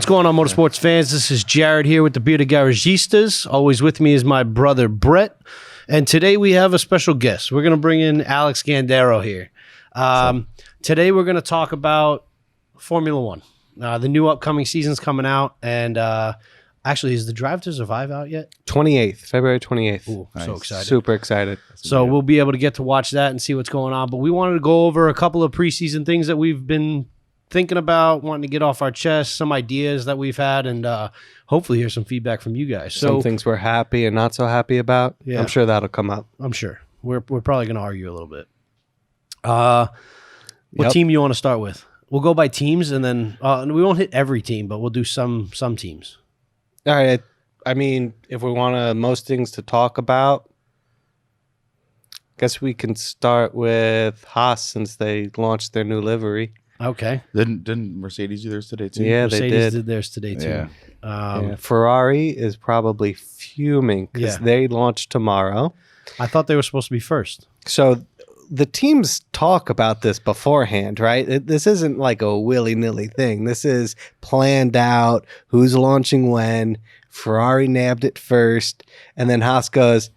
What's going on, motorsports fans? This is Jared here with the Bearded Garagistas. Always with me is my brother, Brett. And today we have a special guest. We're going to bring in Alex Gandero here. Today we're going to talk about Formula One. The new upcoming season's coming out. And actually, is the Drive to Survive out yet? 28th, February 28th. Ooh, nice. So excited. Super excited. So we'll be able to get to watch that and see what's going on. But we wanted to go over a couple of preseason things that we've been thinking about, wanting to get off our chest, some ideas that we've had, and hopefully hear some feedback from you guys. So some things we're happy and not so happy about. Yeah. I'm sure that'll come up. I'm sure. We're probably going to argue a little bit. What team do you want to start with? We'll go by teams, and then we won't hit every team, but we'll do some teams. All right. I mean, if we want most things to talk about, I guess we can start with Haas since they launched their new livery. Okay. Didn't Mercedes do theirs today too? Yeah, Mercedes did theirs today too. Yeah. Ferrari is probably fuming because they launched tomorrow. I thought they were supposed to be first. So the teams talk about this beforehand, right? This isn't like a willy-nilly thing. This is planned out, who's launching when. Ferrari nabbed it first, and then Haas goes,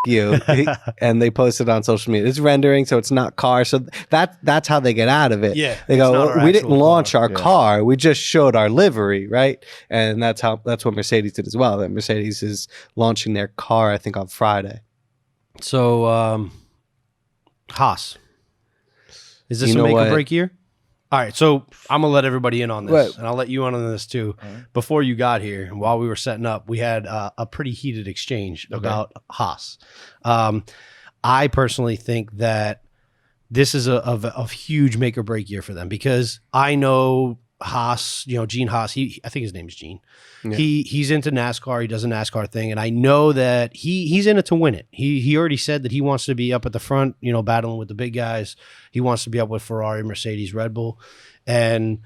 you, and they post it on social media. It's rendering, so it's not car. So that's how they get out of it. Yeah, they go, we didn't launch our car. We just showed our livery, right? And that's what Mercedes did as well. That Mercedes is launching their car, I think, on Friday. So Haas, is this a make or break year? All right, so I'm going to let everybody in on this, and I'll let you in on this too. Right. Before you got here, and while we were setting up, we had a pretty heated exchange about Haas. I personally think that this is a huge make or break year for them because I know Haas, Gene Haas, I think his name's Gene. Yeah. He's into NASCAR. He does a NASCAR thing, and I know that he's in it to win it. He already said that he wants to be up at the front, battling with the big guys. He wants to be up with Ferrari, Mercedes, Red Bull, and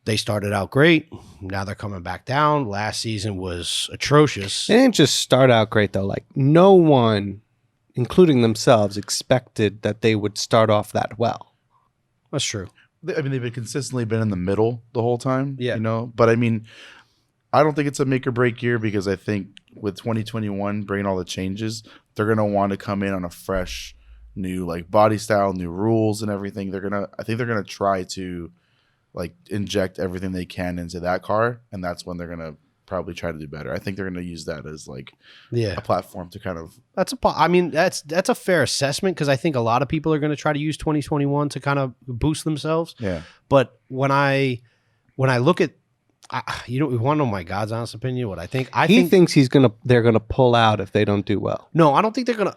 they started out great. Now they're coming back down. Last season was atrocious. They didn't just start out great though. Like no one, including themselves, expected that they would start off that well. That's true. I mean, they've consistently been in the middle the whole time, yeah. But I mean, I don't think it's a make or break year because I think with 2021 bringing all the changes, they're going to want to come in on a fresh, new body style, new rules and everything. I think they're going to try to inject everything they can into that car, and that's when they're going to probably try to do better. I think they're going to use that as a platform to kind of. That's a fair assessment because I think a lot of people are going to try to use 2021 to kind of boost themselves. Yeah. But when I look at, we want to know my God's honest opinion. What I think, he thinks they're gonna pull out if they don't do well. No, I don't think they're gonna.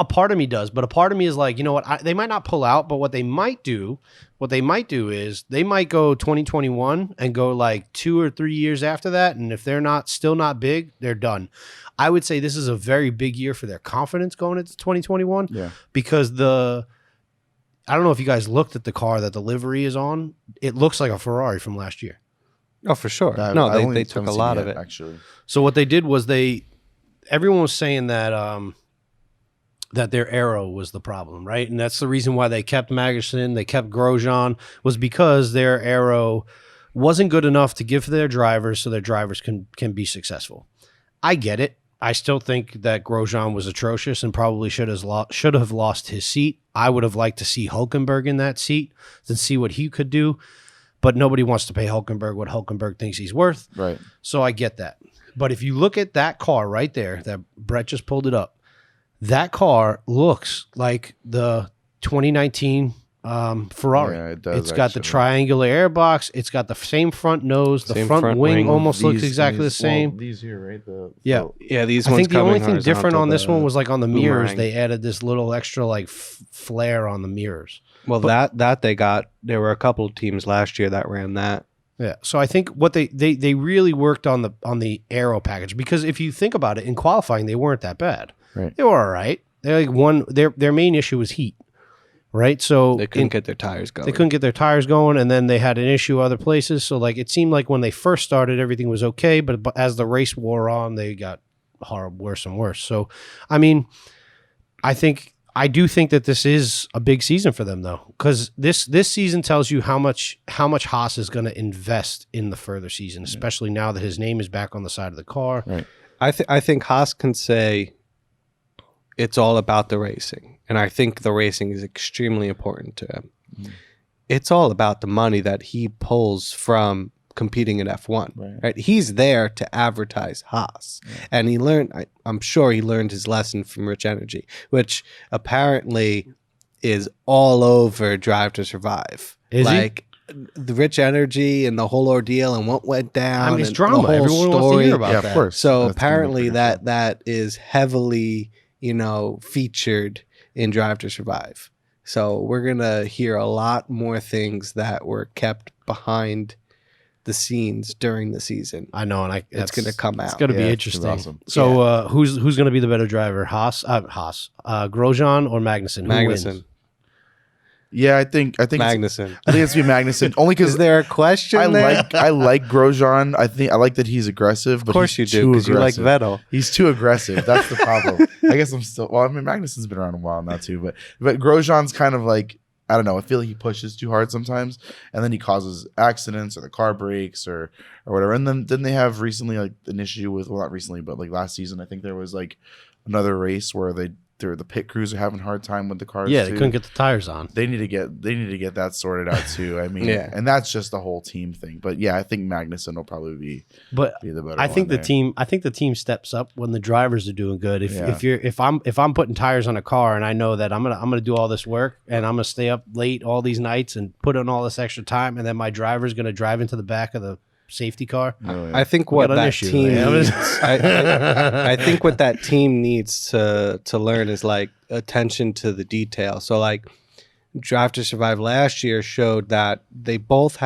A part of me does, but a part of me is like, you know what? They might not pull out, but what they might do is they might go 2021 and go 2 or 3 years after that. And if they're still not big, they're done. I would say this is a very big year for their confidence going into 2021. Yeah. Because I don't know if you guys looked at the car that the livery is on. It looks like a Ferrari from last year. Oh, for sure. They took a lot of it actually. So what they did was everyone was saying that that their aero was the problem, right? And that's the reason why they kept Magnussen, they kept Grosjean, was because their aero wasn't good enough to give to their drivers so their drivers can be successful. I get it. I still think that Grosjean was atrocious and probably should have lost his seat. I would have liked to see Hülkenberg in that seat and see what he could do, but nobody wants to pay Hülkenberg what Hülkenberg thinks he's worth. Right. So I get that. But if you look at that car right there, that Brett just pulled it up, that car looks like the 2019 Ferrari. Yeah, it does. It's got the triangular airbox. It's got the same front nose. The front wing almost looks exactly the same. These here, right? These ones. I think the only thing different on this one was on the mirrors. They added this little extra flare on the mirrors. Well, that they got. There were a couple of teams last year that ran that. Yeah, so I think what they really worked on the aero package because if you think about it, in qualifying they weren't that bad. Right. They were all right. They're their main issue was heat, right? So they couldn't get their tires going. They couldn't get their tires going, and then they had an issue other places. So it seemed like when they first started, everything was okay, but as the race wore on, they got horrible, worse and worse. So, I mean, I think I do think that this is a big season for them, though, because this season tells you how much Haas is going to invest in the further season, especially now that his name is back on the side of the car. Right. I think Haas can say it's all about the racing, and I think the racing is extremely important to him. Mm. It's all about the money that he pulls from competing in F1. Right? He's there to advertise Haas. Yeah. And he learned, I'm sure he learned his lesson from Rich Energy, which apparently is all over Drive to Survive. Is like he? The Rich Energy and the whole ordeal and what went down. I mean, it's drama. Everyone wants to hear about that. Of course. So apparently that is heavily, featured in Drive to Survive. So we're going to hear a lot more things that were kept behind the scenes during the season. I know, and it's going to come out. It's going to be interesting. Awesome. So who's going to be the better driver? Grosjean or Magnussen? Who wins? Yeah, I think Magnussen. I think it's be Magnussen. Only because is there a question? I like Grosjean. I like that he's aggressive. But of course he's you do, because you like Vettel. He's too aggressive. That's the problem. I guess I'm still. Well, I mean, Magnussen's been around a while now too, but Grosjean's kind of like, I don't know. I feel like he pushes too hard sometimes, and then he causes accidents, or the car breaks, or whatever. And then they have recently like an issue with, well, not recently, but like last season, I think there was like another race where the pit crews are having a hard time with the cars. Yeah, they couldn't get the tires on. They need to get that sorted out too. I mean, and that's just the whole team thing. But yeah, I think Magnussen will probably be the better. I think the team steps up when the drivers are doing good. If I'm putting tires on a car and I know that I'm gonna do all this work and I'm gonna stay up late all these nights and put in all this extra time, and then my driver's gonna drive into the back of the safety car. I think what that team needs, I think what that team needs to learn is like attention to the detail. So like Drive to Survive last year showed that both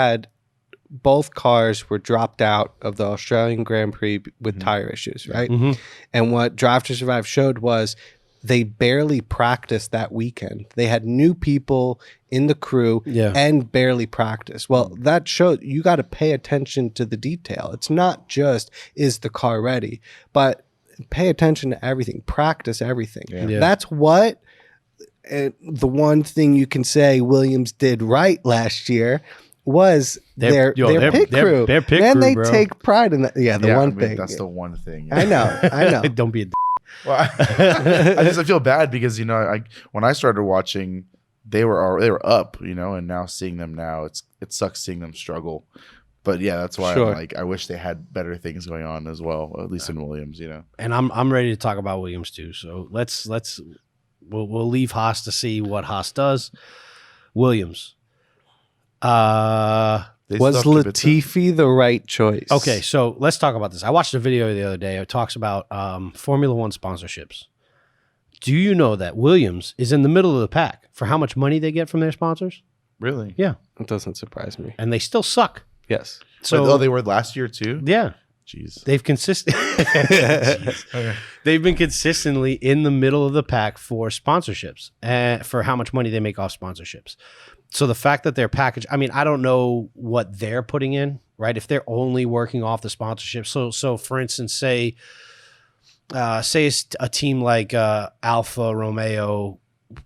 cars were dropped out of the Australian Grand Prix with tire issues, right? Mm-hmm. And what Drive to Survive showed was they barely practiced that weekend. They had new people in the crew and barely practiced. Well, that showed you got to pay attention to the detail. It's not just, is the car ready, but pay attention to everything. Practice everything. Yeah. That's what the one thing you can say Williams did right last year was their pit crew. Their pit and crew, they bro. take pride in that. Yeah, one thing. That's the one thing. I know. Don't be a well, I feel bad because when I started watching, they were up, and now seeing them now, it sucks seeing them struggle. But yeah, that's why I'm like, I wish they had better things going on as well, at least in Williams, And I'm ready to talk about Williams too. So we'll leave Haas to see what Haas does. Williams. Was Latifi the right choice? Okay, so let's talk about this. I watched a video the other day. It talks about Formula One sponsorships. Do you know that Williams is in the middle of the pack for how much money they get from their sponsors? Really? Yeah. It doesn't surprise me. And they still suck. Yes. So they were last year too? Yeah. Jeez. They've been consistently in the middle of the pack for sponsorships and for how much money they make off sponsorships. So the fact that their package, I mean, I don't know what they're putting in, right? If they're only working off the sponsorship. So for instance, say it's a team like Alfa Romeo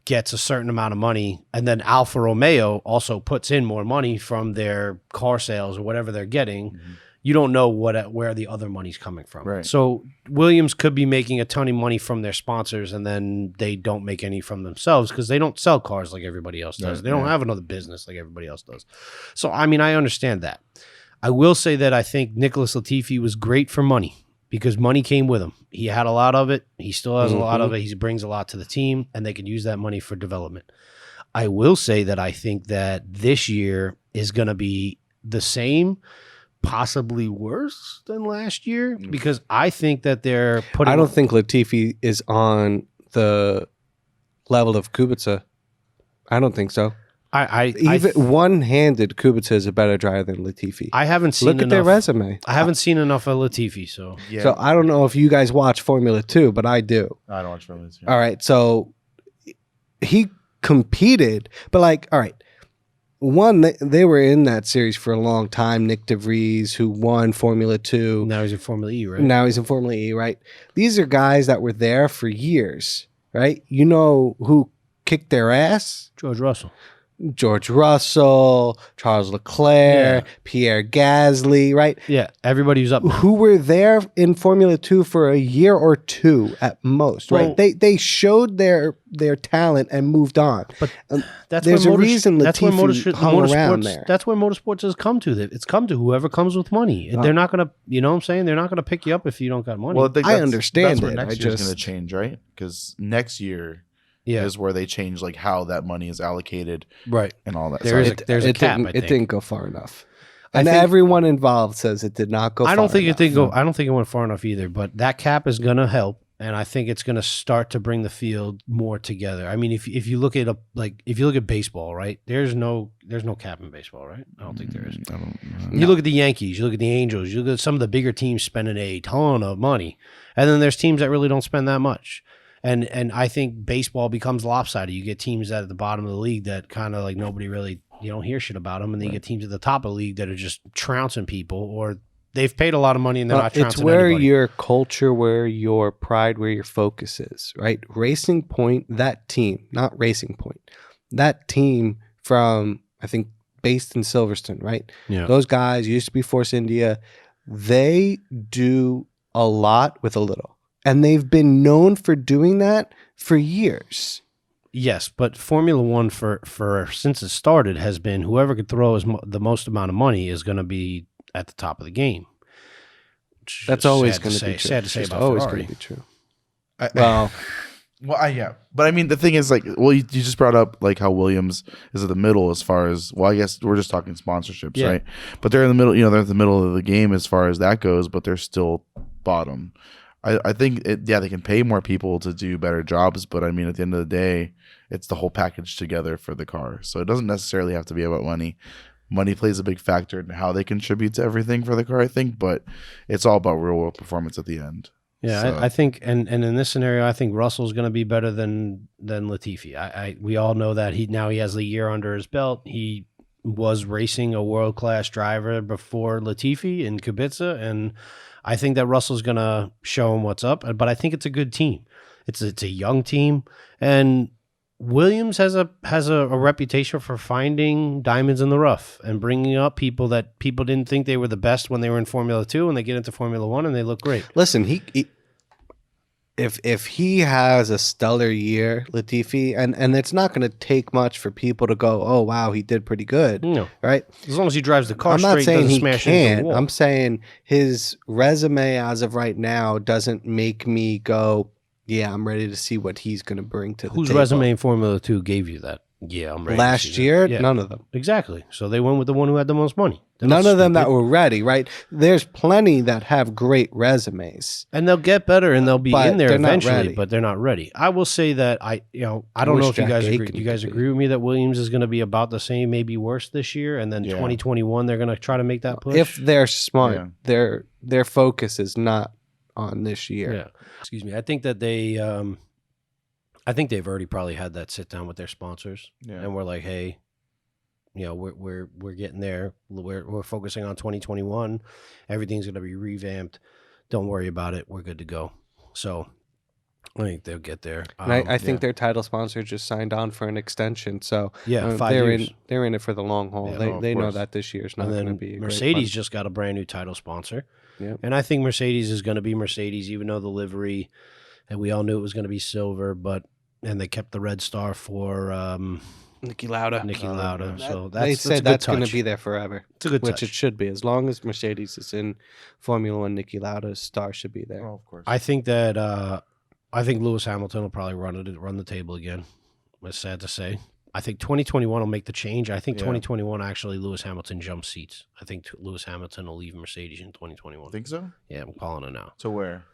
gets a certain amount of money, and then Alfa Romeo also puts in more money from their car sales or whatever they're getting. Mm-hmm. You don't know where the other money's coming from. Right. So Williams could be making a ton of money from their sponsors, and then they don't make any from themselves because they don't sell cars like everybody else does. They don't have another business like everybody else does. So, I mean, I understand that. I will say that I think Nicholas Latifi was great for money because money came with him. He had a lot of it. He still has a lot of it. He brings a lot to the team, and they can use that money for development. I will say that I think that this year is going to be the same, possibly worse than last year, because I think that they're putting... I don't think Latifi is on the level of Kubica. I don't think so. One-handed, Kubica is a better driver than Latifi. I haven't seen Look at their resume. I haven't seen enough of Latifi, so... Yeah. So I don't know if you guys watch Formula 2, but I do. I don't watch Formula 2. All right, so he competed, but like, all right, one, they were in that series for a long time. Nick DeVries, who won Formula 2. Now he's in Formula E, right? Now he's in Formula E, right? These are guys that were there for years, right? You know who kicked their ass? George Russell, Charles Leclerc, Pierre Gasly, right? Yeah, everybody who's up now. Who were there in Formula 2 for a year or two at most, right? They showed their talent and moved on. But there's a reason Latifi hung around there. That's where motorsports has come to. It's come to whoever comes with money. They're not going to, you know what I'm saying? They're not going to pick you up if you don't got money. Well, I understand that's it. Next year's going to change, right? Because next year is where they change like how that money is allocated, right, and all that. There's a cap. It didn't go far enough, and everyone involved says it did not go. I don't think it went far enough either. But that cap is going to help, and I think it's going to start to bring the field more together. I mean, if you look at baseball, right? There's no cap in baseball, right? I don't think there is. You look at the Yankees, you look at the Angels, you look at some of the bigger teams spending a ton of money, and then there's teams that really don't spend that much. And I think baseball becomes lopsided. You get teams at the bottom of the league that kind of like nobody really, you don't hear shit about them. And then you get teams at the top of the league that are just trouncing people, or they've paid a lot of money and they're not trouncing anybody. It's where your culture, where your pride, where your focus is, right? Racing Point, that team, not Racing Point, that team from, I think, based in Silverstone, right? Yeah. Those guys used to be Force India. They do a lot with a little. And they've been known for doing that for years. Yes, but Formula One for since it started has been whoever could throw the most amount of money is going to be at the top of the game. That's always going to be true. Sad to say about always Ferrari. Going to be true. Yeah. But I mean, the thing is, like, well, you just brought up like how Williams is at the middle as far as, well, I guess we're just talking sponsorships, right? But they're in the middle. You know, they're at the middle of the game as far as that goes, but they're still bottom. I think, they can pay more people to do better jobs, but I mean, at the end of the day, it's the whole package together for the car. So it doesn't necessarily have to be about money. Money plays a big factor in how they contribute to everything for the car, I think, but it's all about real world performance at the end. Yeah, so. I think, and in this scenario, I think Russell's going to be better than Latifi. We all know that he has a year under his belt. He was racing a world-class driver before Latifi in Kubica, and I think that Russell's going to show him what's up, but I think it's a good team. It's a young team, and Williams has a reputation for finding diamonds in the rough and bringing up people that people didn't think they were the best when they were in Formula 2, and they get into Formula 1 and they look great. Listen, if he has a stellar year, Latifi, and it's not going to take much for people to go, oh wow, he did pretty good, right? As long as he drives the car I'm straight, not saying he smash can't. into the wall. I'm saying his resume as of right now doesn't make me go, yeah, I'm ready to see what he's going to bring to the table. Whose resume in Formula 2 gave you that? Yeah, I'm ready. Last year, none of them. Exactly. So they went with the one who had the most money. None of them that were ready, right? There's plenty that have great resumes. And they'll get better and they'll be in there eventually, but they're not ready. I will say that I don't know if you guys agree. Do you guys agree with me that Williams is going to be about the same, maybe worse this year, and then 2021 they're going to try to make that push? If they're smart, their focus is not on this year. Yeah. Excuse me. I think that I think they've already probably had that sit down with their sponsors, and we're like, hey, we're getting there. We're focusing on 2021. Everything's going to be revamped. Don't worry about it. We're good to go. So I think they'll get there. And I think their title sponsor just signed on for an extension. So 5 years. They're in it for the long haul. Yeah, they know that this year's not going to be. Mercedes just got a brand new title sponsor. Yeah. And I think Mercedes is going to be Mercedes, even though the livery, and we all knew it was going to be silver, and they kept the red star for Niki Lauda. So they said that's going to be there forever. It's a good touch. Which it should be. As long as Mercedes is in Formula One, Niki Lauda's star should be there. Oh, of course. I think that Lewis Hamilton will probably run the table again. It's sad to say. I think 2021 will make the change. I think 2021 actually Lewis Hamilton jumps seats. I think Lewis Hamilton will leave Mercedes in 2021. Think so? Yeah, I'm calling it now. To where?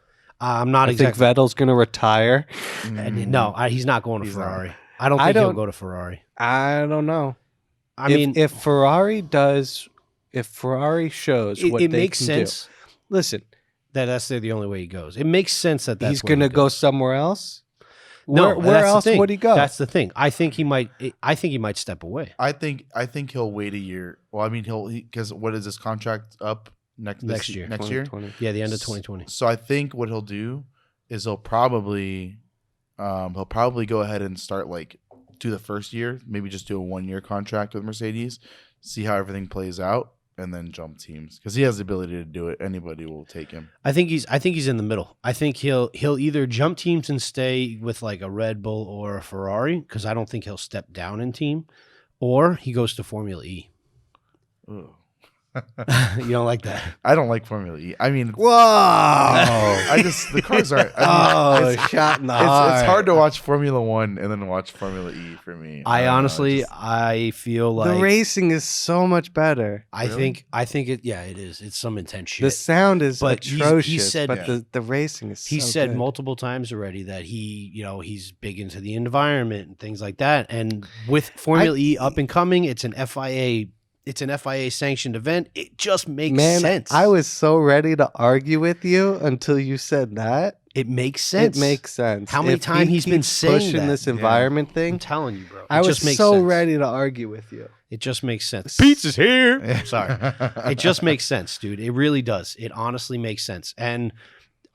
I'm not I think Vettel's going to retire. No, he's not going to Ferrari. I don't think he'll go to Ferrari. I don't know. I mean, if Ferrari shows what it they makes can sense. Do. Listen, that's the only way he goes. It makes sense that he's going to go somewhere else. No, where else would he go? That's the thing. I think he might step away. I think he'll wait a year. Well, I mean, because what is his contract up next year? Next year? Yeah, the end of 2020. So I think what he'll do is he'll probably go ahead and start like do the first year, maybe just do a 1-year contract with Mercedes, see how everything plays out, and then jump teams because he has the ability to do it. Anybody will take him. I think he's in the middle. I think he'll either jump teams and stay with like a Red Bull or a Ferrari because I don't think he'll step down in team, or he goes to Formula E. Ugh. You don't like that? I don't like Formula E. I mean, Whoa! the cars aren't. Shot in the heart. It's hard to watch Formula One and then watch Formula E for me. I honestly, I feel like the racing is so much better. I think it. Yeah, it is. It's some intense shit. The sound is But atrocious, he said, but the racing is. He so said good. multiple times already that he's big into the environment and things like that. And with Formula E up and coming, it's an FIA. It's an FIA sanctioned event. It just makes sense. I was so ready to argue with you until you said that. It makes sense. It makes sense. How many times he's been saying pushing that? this environment thing? I'm telling you, bro. I was so ready to argue with you. It just makes sense. Pizza's here. Sorry. It just makes sense, dude. It really does. It honestly makes sense. And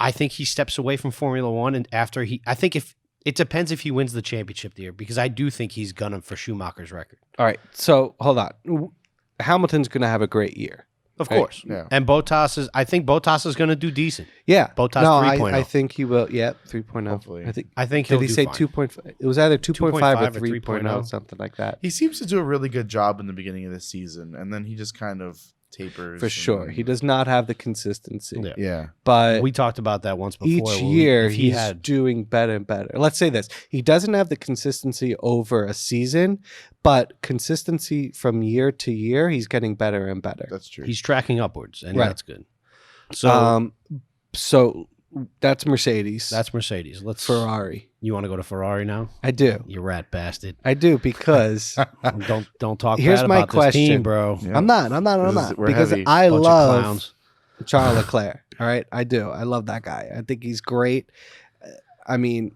I think he steps away from Formula One, and after I think if it depends if he wins the championship the year, because I do think he's gunning for Schumacher's record. All right. So hold on. Hamilton's going to have a great year. Of course. Yeah. And I think Bottas is going to do decent. Yeah. Bottas no, 3.0. I think he will. Yeah, 3.0. Hopefully. I think he'll did he do say fine. 2.5? It was either 2.5 or 3.0, 3.0, something like that. He seems to do a really good job in the beginning of the season, and then he just kind of tapers. For sure. He does not have the consistency. Yeah. Yeah. But We talked about that once before. each year if he's doing better and better. Let's say this. He doesn't have the consistency over a season, but consistency from year to year, he's getting better and better. That's true. he's tracking upwards, and Right. that's good. So So that's Mercedes. that's Mercedes. Let's Ferrari. You want to go to Ferrari now? I do. You rat bastard. I do because Don't talk Here's bad my about this team, question. bro. Yeah. I'm not. We're Because heavy. I Bunch of love clowns. Charles Leclerc. All right. I do. I love that guy. I think he's great. I mean,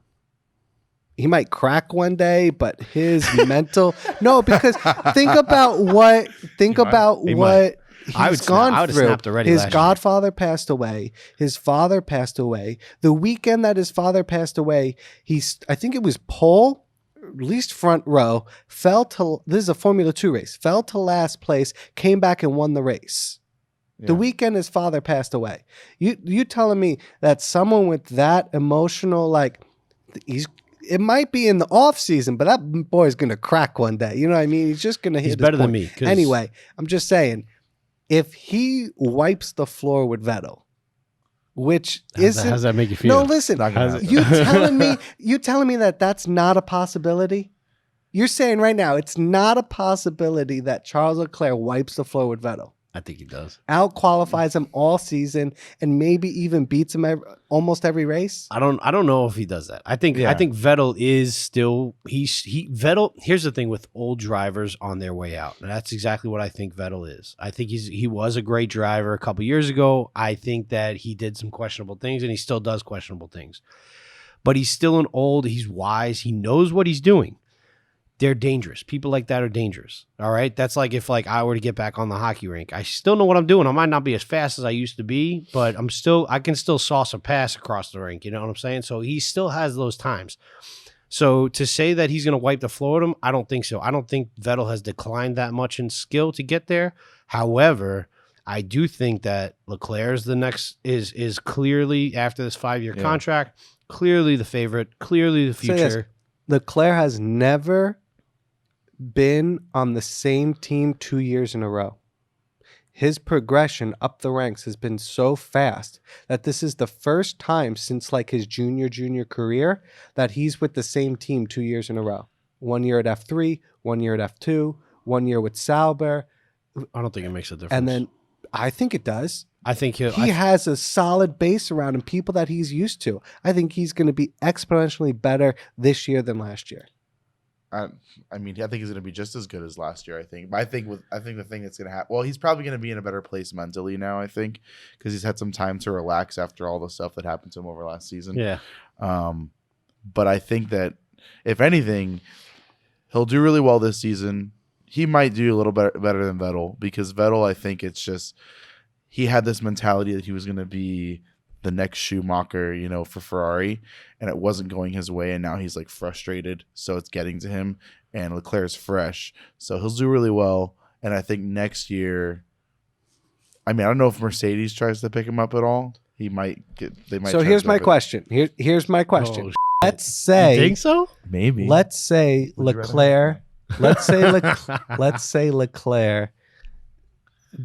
he might crack one day, but his mental because think about what He might. he's I would gone have through. snapped already His last year. godfather passed away. His father passed away. The weekend that his father passed away, I think it was pole, at least front row, this is a Formula 2 race, fell to last place, came back and won the race. The Yeah. weekend his father passed away. You telling me that someone with that emotional, like, it might be in the off season, but that boy's gonna crack one day. You know what I mean? He's just gonna hit. He's his better than point. me, 'cause- Anyway, I'm just saying, if he wipes the floor with Vettel, which isn't, How does that make you feel? no, listen, Not gonna happen. you telling me that that's not a possibility? You're saying right now it's not a possibility that Charles Leclerc wipes the floor with Vettel, I think he does. out qualifies him all season, and maybe even beats him almost every race. I don't know if he does that. I think Vettel is still Vettel. Here's the thing with old drivers on their way out. And that's exactly what I think Vettel is. I think he was a great driver a couple years ago. I think that he did some questionable things, and he still does questionable things. But he's still he's wise. He knows what he's doing. They're dangerous. People like that are dangerous. All right. That's like if I were to get back on the hockey rink. I still know what I'm doing. I might not be as fast as I used to be, but I can still sauce a pass across the rink. You know what I'm saying? So he still has those times. So to say that he's going to wipe the floor with him, I don't think so. I don't think Vettel has declined that much in skill to get there. However, I do think that Leclerc is the next is clearly after this 5-year contract, clearly the favorite, clearly the future. Leclerc has never been on the same team 2 years in a row. His progression up the ranks has been so fast that this is the first time since his junior career that he's with the same team 2 years in a row. 1 year at F3, 1 year at F2, 1 year with Sauber. I don't think it makes a difference. And then I think it does. I think he has a solid base around him, people that he's used to. I think he's going to be exponentially better this year than last year. I think he's going to be just as good as last year. I think. But I think the thing that's going to happen. Well, he's probably going to be in a better place mentally now. I think because he's had some time to relax after all the stuff that happened to him over last season. Yeah. But I think that if anything, he'll do really well this season. He might do a little better than Vettel because Vettel, I think it's just he had this mentality that he was going to be the next Schumacher, for Ferrari, and it wasn't going his way, and now he's like frustrated, so it's getting to him, and Leclerc's fresh, so he'll do really well. And I think next year, I don't know if Mercedes tries to pick him up at all. They might. So here's my question. Here's my question. Let's say. You think so? Maybe. Let's say Leclerc. Let's say Leclerc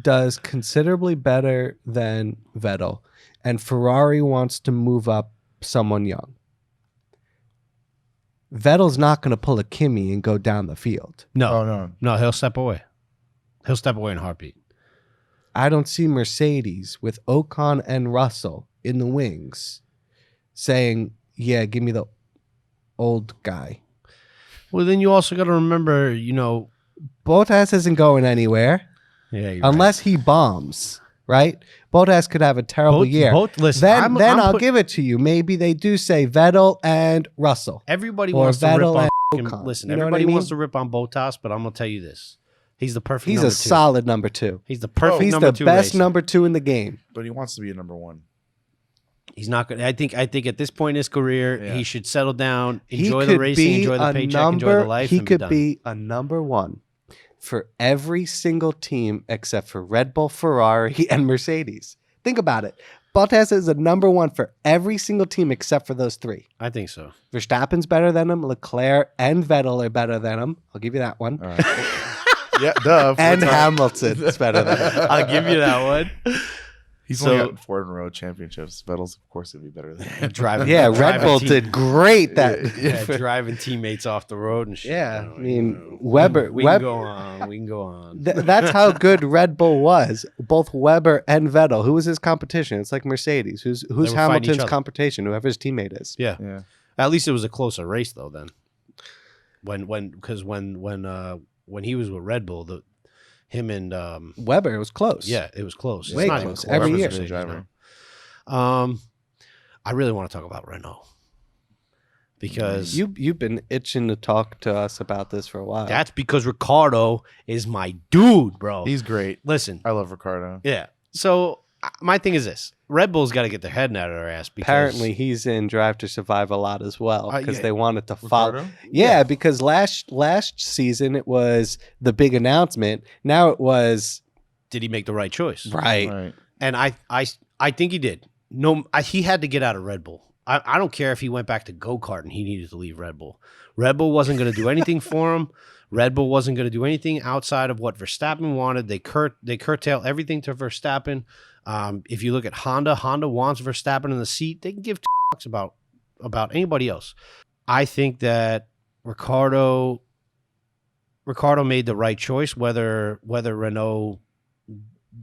does considerably better than Vettel, and Ferrari wants to move up someone young. Vettel's not going to pull a Kimi and go down the field. No, he'll step away. He'll step away in a heartbeat. I don't see Mercedes with Ocon and Russell in the wings saying, yeah, give me the old guy. Well, then you also got to remember, Bottas isn't going anywhere unless he bombs, right? Bottas could have a terrible year. Listen, then I'll give it to you. Maybe they do say Vettel and Russell. Everybody wants to rip on Ocon. Listen, everybody wants to rip on Bottas, but I'm going to tell you this. He's the perfect number two. He's a solid number two. He's the perfect number two. He's the best number two in the game. But he wants to be a number one. He's not good. I think at this point in his career, he should settle down, enjoy the racing, enjoy the paycheck, enjoy the life. He could be a number one for every single team except for Red Bull, Ferrari, and Mercedes. Think about it. Bottas is a number one for every single team except for those three. I think so. Verstappen's better than him. Leclerc and Vettel are better than him. I'll give you that one. All right. Yeah, duh. And Hamilton's better than him. I'll give you that one. He's only gotten 4 in a row championships. Vettel's, of course, would be better than him. Red Bull did great. Driving teammates off the road and shit. Yeah, Weber. We can go on. That's how good Red Bull was. Both Weber and Vettel. Who was his competition? It's like Mercedes. Who's Hamilton's competition? Whoever his teammate is. Yeah. At least it was a closer race though. Then, when he was with Red Bull, him and Weber, it was close. Yeah, it was close. Way close. Every year. I really want to talk about Renault because you've been itching to talk to us about this for a while. That's because Ricciardo is my dude, bro. He's great. Listen, I love Ricciardo. Yeah. So my thing is this: Red Bull's got to get their head out of their ass. Because apparently, he's in Drive to Survive a lot as well because they wanted to follow. Yeah, because last season it was the big announcement. Now it was, did he make the right choice? Right. And I think he did. No, he had to get out of Red Bull. I don't care if he went back to go-kart and he needed to leave Red Bull. Red Bull wasn't going to do anything for him. Red Bull wasn't going to do anything outside of what Verstappen wanted. They curtail everything to Verstappen. If you look at Honda wants Verstappen in the seat. They can give fucks about anybody else. I think that Ricciardo made the right choice, whether Renault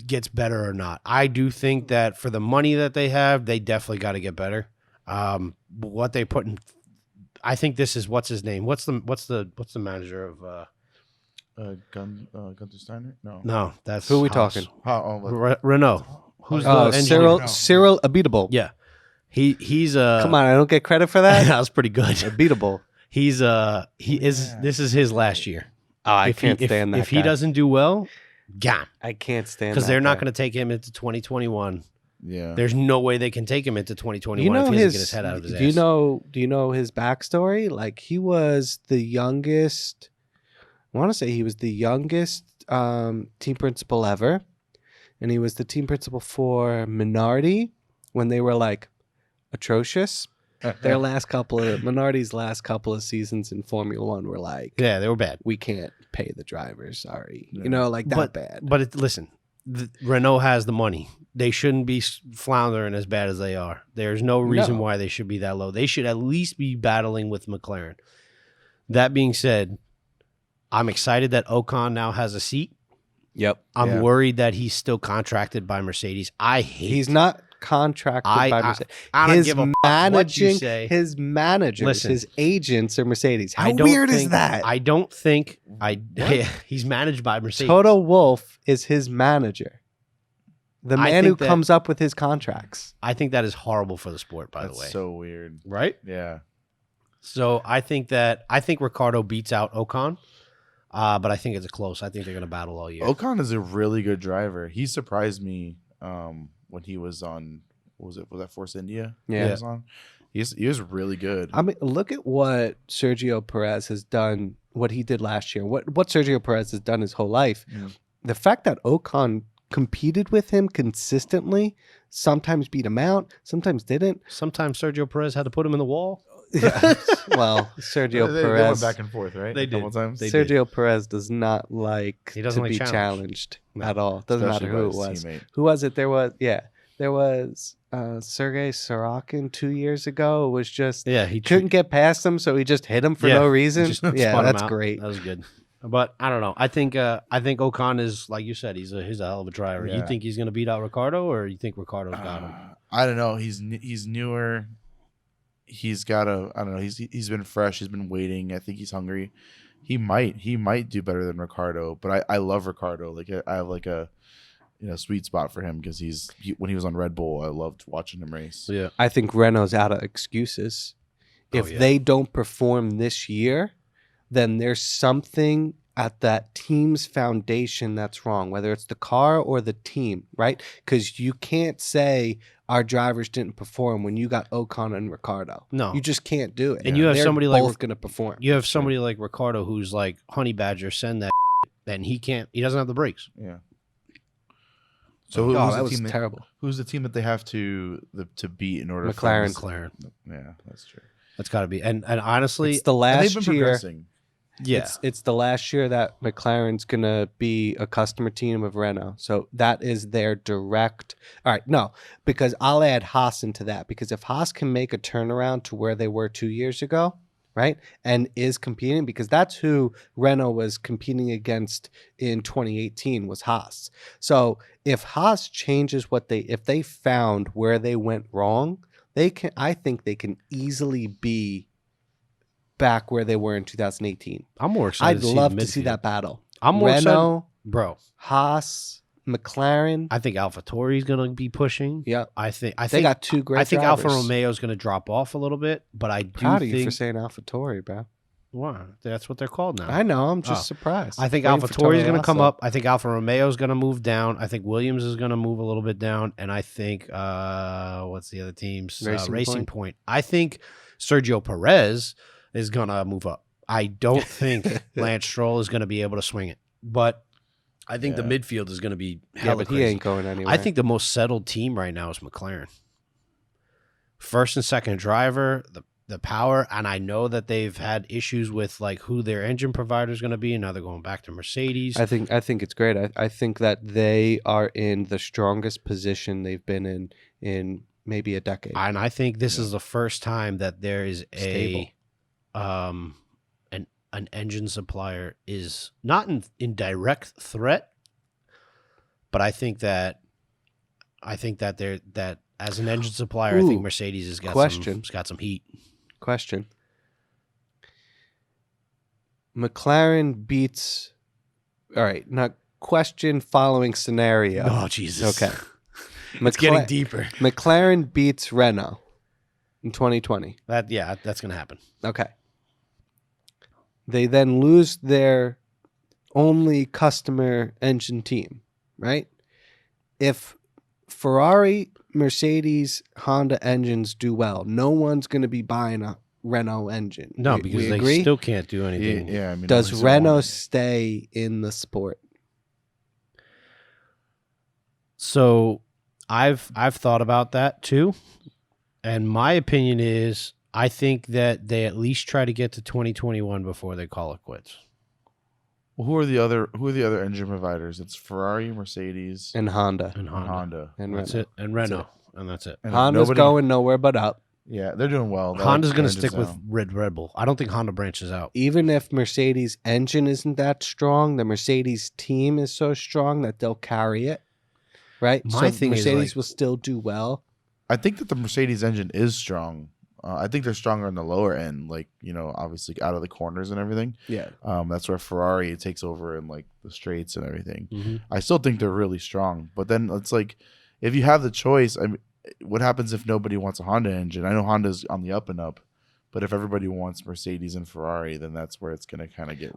gets better or not. I do think that for the money that they have, they definitely got to get better. What they put in, I think this is what's his name? What's the manager of Gunther Steiner? No, that's who are we talking? Renault. Who's Cyril Abiteboul? Yeah, he's Come on, I don't get credit for that. That was pretty good. Abiteboul. This is his last year. Oh, I can't stand that. If he doesn't do well, gone. I can't stand because they're not going to take him into 2021. Yeah, there's no way they can take him into 2021 if he doesn't get his head out of his ass. Do you know his backstory? Like, he was the youngest. I want to say he was the youngest team principal ever, and he was the team principal for Minardi when they were like atrocious. Minardi's last couple of seasons in Formula One were like, yeah, they were bad. We can't pay the drivers. Sorry, no. Bad. But listen, Renault has the money. They shouldn't be floundering as bad as they are. There's no reason why they should be that low. They should at least be battling with McLaren. That being said, I'm excited that Ocon now has a seat. Yep. I'm worried that he's still contracted by Mercedes. He's not contracted by Mercedes. I don't give a fuck what you say. His managers, his agents are Mercedes. How weird is that? I don't think he's managed by Mercedes. Toto Wolff is his manager. The man who comes up with his contracts. I think that is horrible for the sport, by the way. That's so weird. Right? Yeah. So I think Ricciardo beats out Ocon, but I think it's close. I think they're going to battle all year. Ocon is a really good driver. He surprised me when he was on what was it? Was that Force India? Yeah. He was really good. I mean, look at what Sergio Perez has done, what he did last year, what Sergio Perez has done his whole life. The fact that Ocon competed with him consistently, sometimes beat him out, sometimes didn't. Sometimes Sergio Perez had to put him in the wall. Yeah. Well, Sergio They Perez. went back and forth, right? They did. Times. Sergio Perez does not like He doesn't to like be challenged. challenged at all. Doesn't Especially matter who it by was. his teammate. Who was it? There was Sergei Sorokin 2 years ago. It was just He couldn't get past him, so he just hit him for no reason. Just Yeah, spun him that's out. great. That was good. But I don't know. I think Ocon is, like you said, he's a hell of a driver. Yeah. You think he's going to beat out Ricardo, or you think Ricardo's got him? I don't know. He's newer. He's got I don't know. He's been fresh. He's been waiting. I think he's hungry. He might do better than Ricardo. But I love Ricardo. Like I have like a sweet spot for him because when he was on Red Bull, I loved watching him race. Yeah. I think Renault's out of excuses. If they don't perform this year, then there's something at that team's foundation that's wrong, whether it's the car or the team, right? Because you can't say our drivers didn't perform when you got Ocon and Ricardo. No. You just can't do it. And you have They're somebody like both going to perform. You have somebody like Ricardo who's like Honey Badger, send that, and he doesn't have the brakes. Yeah. So that was terrible. Who's the team that they have to beat in order? McLaren. Yeah, that's true. That's got to be. And honestly, it's the And last they've been year. progressing. yeah. It's the last year that McLaren's going to be a customer team of Renault. So that is their direct. All right. No, because I'll add Haas into that, because if Haas can make a turnaround to where they were 2 years ago, right, and is competing, because that's who Renault was competing against in 2018 was Haas. So if Haas changes if they found where they went wrong, I think they can easily be back where they were in 2018. I'm more excited. I'd love to see that battle. I'm more Renault, excited, bro. Haas, McLaren. I think AlphaTauri's going to be pushing. Yeah, I think they got two great. I think drivers. Alfa Romeo is going to drop off a little bit, but I do Proud of think you for saying AlphaTauri, bro. wow, that's what they're called now. I know. I'm just surprised. I think Waiting for AlphaTauri is going to come Rosso. up. I think Alfa Romeo is going to move down. I think Williams is going to move a little bit down, and I think what's the other teams? Racing Point. I think Sergio Perez is going to move up. I don't think Lance Stroll is going to be able to swing it, but I think the midfield is going to be hella but he crazy. ain't going anywhere. I think the most settled team right now is McLaren. First and second driver, the power, and I know that they've had issues with like who their engine provider is going to be, and now they're going back to Mercedes. I think it's great. I think that they are in the strongest position they've been in maybe a decade. And I think this is the first time that there is Stable. An engine supplier is not in direct threat, but I think that they're that as an engine supplier, I think Mercedes has got some heat. Question. McLaren beats. All right, not question. Following scenario. Oh Jesus! Okay, It's getting deeper. McLaren beats Renault in 2020. That's gonna happen. Okay. They then lose their only customer engine team, right? If Ferrari, Mercedes, Honda engines do well, no one's going to be buying a Renault engine. No, because they still can't do anything. Yeah, I mean, does Renault stay in the sport? So I've thought about that too, and my opinion is I think that they at least try to get to 2021 before they call it quits. Well, who are the other engine providers? It's Ferrari, Mercedes, And Honda. And Honda. And That's Renault. it. And Renault. And that's it. And Honda's going nowhere but up. Yeah, they're doing well. Honda's going to stick with Red Bull. I don't think Honda branches out. Even if Mercedes engine isn't that strong, the Mercedes team is so strong that they'll carry it, right? My thing is, Mercedes will still do well. I think that the Mercedes engine is strong. I think they're stronger on the lower end, like, obviously out of the corners and everything. Yeah. That's where Ferrari takes over in like the straights and everything. Mm-hmm. I still think they're really strong, but then it's like, if you have the choice, I mean, what happens if nobody wants a Honda engine? I know Honda's on the up and up, But if everybody wants Mercedes and Ferrari, then that's where it's going to kind of get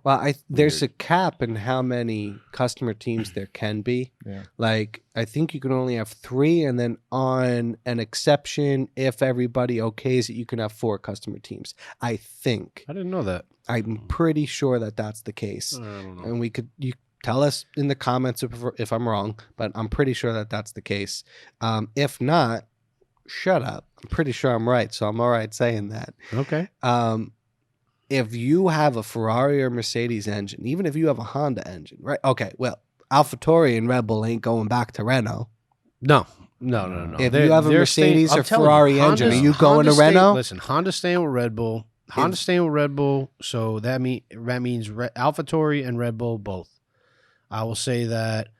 there's a cap in how many customer teams there can be. Yeah. Like, I think you can only have 3, and then on an exception, if everybody okays it, you can have 4 customer teams. I think. I didn't know that. I'm pretty sure that that's the case. I don't know. And you tell us in the comments if I'm wrong, but I'm pretty sure that that's the case. If not, shut up. I'm pretty sure I'm right, so I'm all right saying that. Okay. If you have a Ferrari or Mercedes engine, even if you have a Honda engine, right? Okay, well, AlphaTauri and Red Bull ain't going back to Renault. No. If you have a Mercedes or Ferrari engine, are you going to Renault? Listen, Honda's staying with Red Bull. Honda's staying with Red Bull, so that means AlphaTauri and Red Bull both. I will say that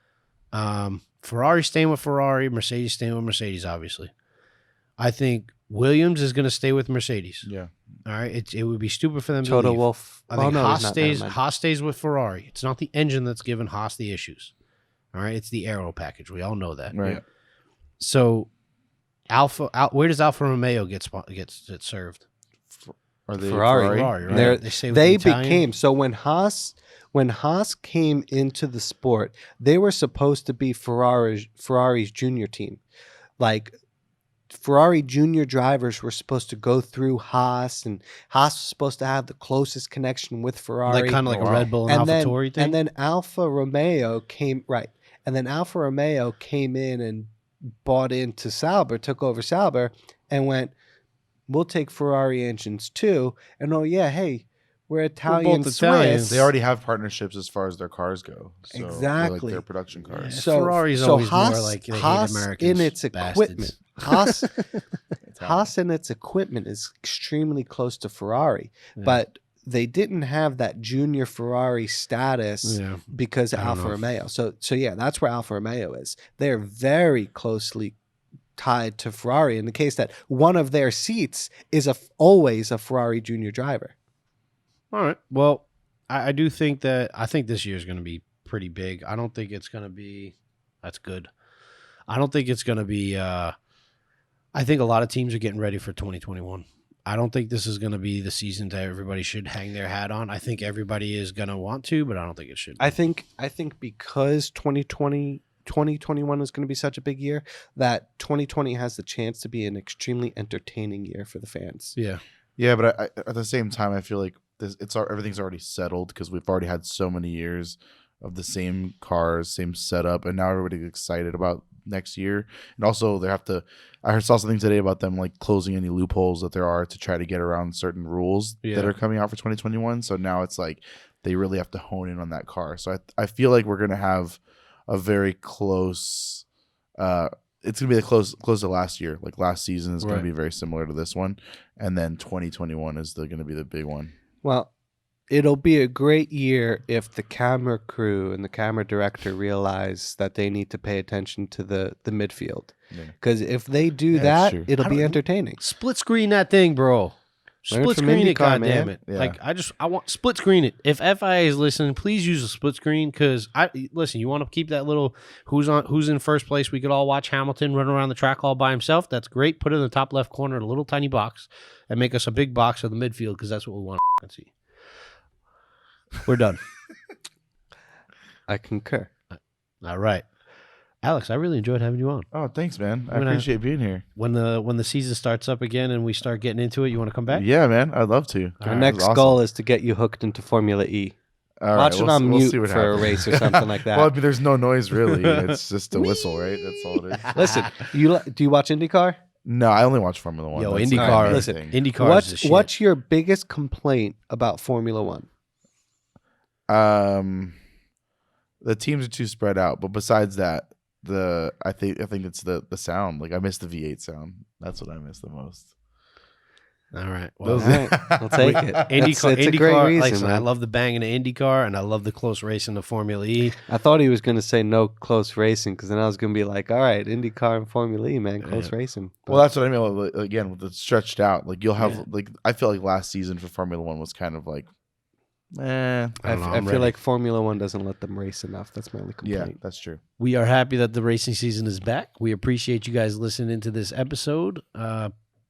Ferrari staying with Ferrari, Mercedes staying with Mercedes, obviously. I think Williams is going to stay with Mercedes. Yeah. All right. It would be stupid for them to Toto leave. Wolff. I think Haas stays with Ferrari. It's not the engine that's giving Haas the issues. All right. It's the aero package. We all know that. Right. Yeah. So where does Alfa Romeo get served? Are they Ferrari, right? They became, so when Haas came into the sport, they were supposed to be Ferrari's junior team. Like, Ferrari junior drivers were supposed to go through Haas, and Haas was supposed to have the closest connection with Ferrari. Like kind of like a Red Bull and AlphaTauri thing? And then Alfa Romeo came, right. And then Alfa Romeo came in and bought into Sauber, took over Sauber, and went, we'll take Ferrari engines too. And hey, we're Italian, both Swiss. Italian. They already have partnerships as far as their cars go. So Exactly. like their production cars. Yeah. Ferrari's always more like they Haas hate Americans, in its equipment. Haas in its equipment is extremely close to Ferrari, but they didn't have that junior Ferrari status because of Alfa Romeo. So yeah, that's where Alfa Romeo is. They're very closely tied to Ferrari in the case that one of their seats is always a Ferrari junior driver. All right. Well, I do think I think this year is going to be pretty big. I don't think it's going to be, that's good. I don't think it's going to be, I think a lot of teams are getting ready for 2021. I don't think this is going to be the season that everybody should hang their hat on. I think everybody is going to want to, but I don't think it should. I think because 2021 is going to be such a big year that 2020 has the chance to be an extremely entertaining year for the fans. Yeah. Yeah, but at the same time, I feel like everything's already settled because we've already had so many years of the same cars, same setup, and now everybody's excited about next year. And also I saw something today about them like closing any loopholes that there are to try to get around certain rules that are coming out for 2021. So now it's like they really have to hone in on that car. So I feel like we're going to have a very close it's going to be close to last year. Like last season is going to be very similar to this one. And then 2021 is going to be the big one. Well, it'll be a great year if the camera crew and the camera director realize that they need to pay attention to the midfield. Because if they do that, it'll be entertaining. Split screen that thing, bro. Split screen it, goddammit. Yeah. Like I want split screen it. If FIA is listening, please use a split screen because listen, you want to keep that little who's in first place. We could all watch Hamilton run around the track all by himself. That's great. Put it in the top left corner, a little tiny box, and make us a big box of the midfield because that's what we want to see. We're done. I concur. All right. Alex, I really enjoyed having you on. Oh, thanks, man. I appreciate being here. When the season starts up again and we start getting into it, you want to come back? Yeah, man. I'd love to. Our next goal is to get you hooked into Formula E. Watch it on mute for a race or something like that. Well, I mean, there's no noise really. It's just a whistle, right? That's all it is. Listen, do you watch IndyCar? No, I only watch Formula One. Yo, IndyCar. Listen, IndyCar is the shit. What's your biggest complaint about Formula One? The teams are too spread out, but besides that, I think it's the sound. Like I miss the V8 sound. That's what I miss the most. All right, well, I'll take it. IndyCar, it's a great reason. I love the banging of IndyCar, and I love the close racing of Formula E. I thought he was going to say no close racing, because then I was going to be like, all right, IndyCar and Formula E, man, close racing. But, well, that's what I mean. Again, with it stretched out, like you'll have like I feel like last season for Formula One was kind of like, I feel like Formula One doesn't let them race enough. That's my only complaint. Yeah, that's true. We are happy that the racing season is back. We appreciate you guys listening to this episode.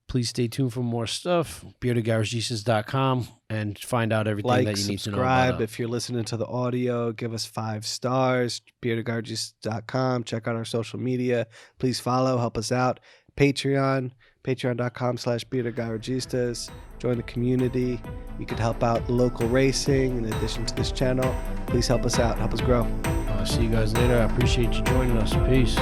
Please stay tuned for more stuff. beardedgaragistas.com and find out everything that you need to know about. Subscribe if you're listening to the audio. Give us 5 stars. beardedgaragistas.com. Check out our social media. Please follow. Help us out. Patreon. Patreon.com/beardedgaragistas. Join the community. You could help out local racing in addition to this channel. Please help us out. Help us grow. I'll see you guys later. I appreciate you joining us. Peace.